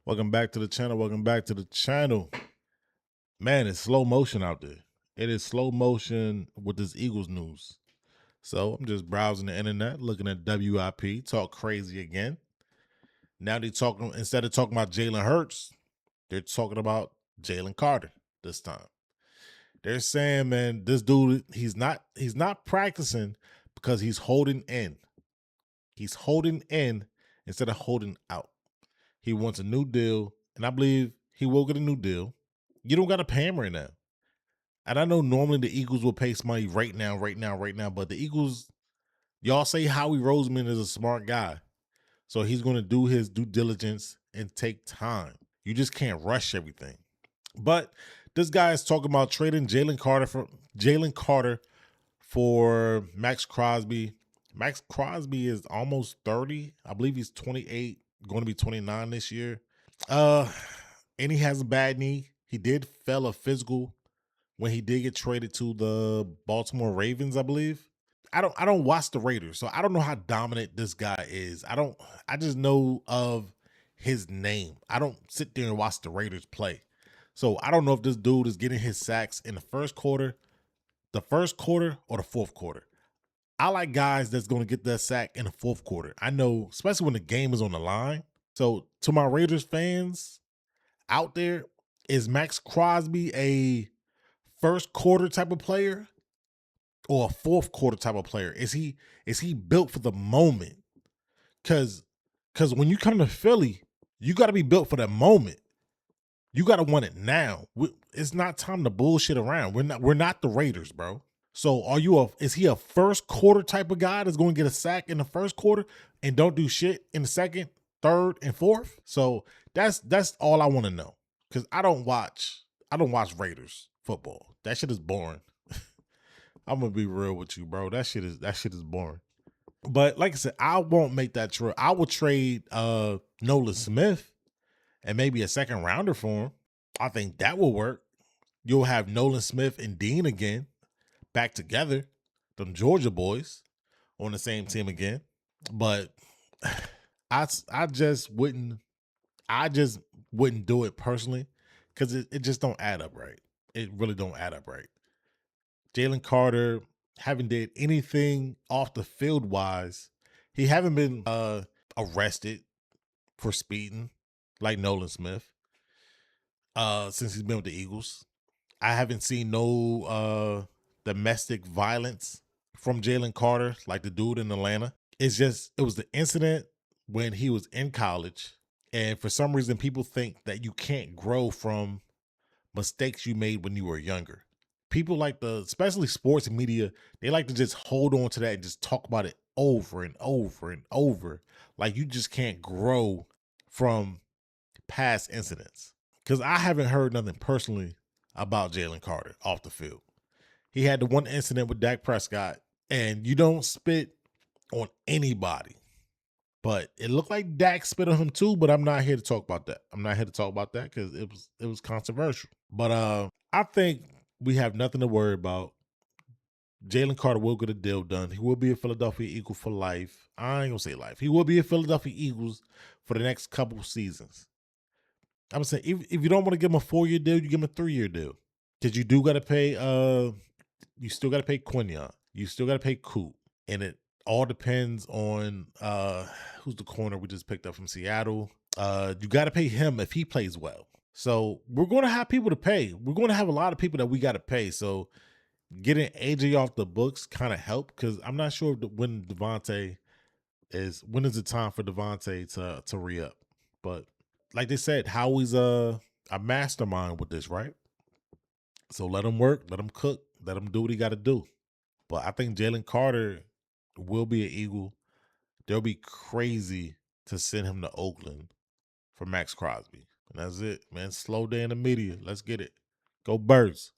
Welcome back to the channel. Welcome back to the channel. Man, it's slow motion out there. It is slow motion with this Eagles news. So I'm just browsing the internet, looking at WIP, talk crazy again. Now they talking, instead of talking about Jalen Hurts, they're talking about Jalen Carter this time. They're saying, man, this dude, he's not practicing because he's holding in. He's holding in instead of holding out. He wants a new deal, and I believe he will get a new deal. You don't got to pay him right now. And I know normally the Eagles will pay somebody right now, but the Eagles, y'all say Howie Roseman is a smart guy. So he's going to do his due diligence and take time. You just can't rush everything. But this guy is talking about trading Jalen Carter for Maxx Crosby. Maxx Crosby is almost 30. I believe he's 28, going to be 29 this year. And he has a bad knee. He did fail a physical when he did get traded to the Baltimore Ravens, I believe. I don't watch the Raiders, so I don't know how dominant this guy is. I just know of his name. I don't sit there and watch the Raiders play. So I don't know if this dude is getting his sacks in the first quarter, or the fourth quarter. I like guys that's going to get that sack in the fourth quarter. I know, especially when the game is on the line. So to my Raiders fans out there, is Maxx Crosby a first quarter type of player or a fourth quarter type of player? Is he built for the moment? Cause when you come to Philly, you got to be built for that moment. You got to want it now. It's not time to bullshit around. We're not the Raiders, bro. So is he a first quarter type of guy that's going to get a sack in the first quarter and don't do shit in the second, third, and fourth? So that's all I want to know. Cause I don't watch Raiders football. That shit is boring. I'm gonna be real with you, bro. That shit is boring. But like I said, I won't make that trade. I will trade Nolan Smith and maybe a second rounder for him. I think that will work. You'll have Nolan Smith and Dean again back together, them Georgia boys on the same team again. But I just wouldn't do it personally because it just don't add up right. It really don't add up right. Jalen Carter haven't did anything off the field wise. He haven't been arrested for speeding like Nolan Smith since he's been with the Eagles. I haven't seen no domestic violence from Jalen Carter like the dude in Atlanta. It was the incident when he was in college, and for some reason people think that you can't grow from mistakes you made when you were younger. People like especially sports media, they like to just hold on to that and just talk about it over and over and over. Like you just can't grow from past incidents. Because I haven't heard nothing personally about Jalen Carter off the field. He had the one incident with Dak Prescott, and you don't spit on anybody. But it looked like Dak spit on him too, but I'm not here to talk about that. I'm not here to talk about that because it was controversial. But I think we have nothing to worry about. Jalen Carter will get a deal done. He will be a Philadelphia Eagle for life. I ain't gonna say life. He will be a Philadelphia Eagles for the next couple seasons. I'm saying if you don't want to give him a 4-year deal, you give him a 3-year deal. Because you do gotta pay you still gotta pay Quinion. You still gotta pay Coop. And it all depends on who's the corner we just picked up from Seattle. You gotta pay him if he plays well. So we're gonna have people to pay. We're gonna have a lot of people that we gotta pay. So getting AJ off the books kind of help because I'm not sure when is the time for Devontae to re-up. But like they said, Howie's a mastermind with this, right? So let him work, let him cook, let him do what he got to do. But I think Jalen Carter will be an Eagle. They'll be crazy to send him to Oakland for Maxx Crosby. And that's it, man. Slow day in the media. Let's get it. Go Birds.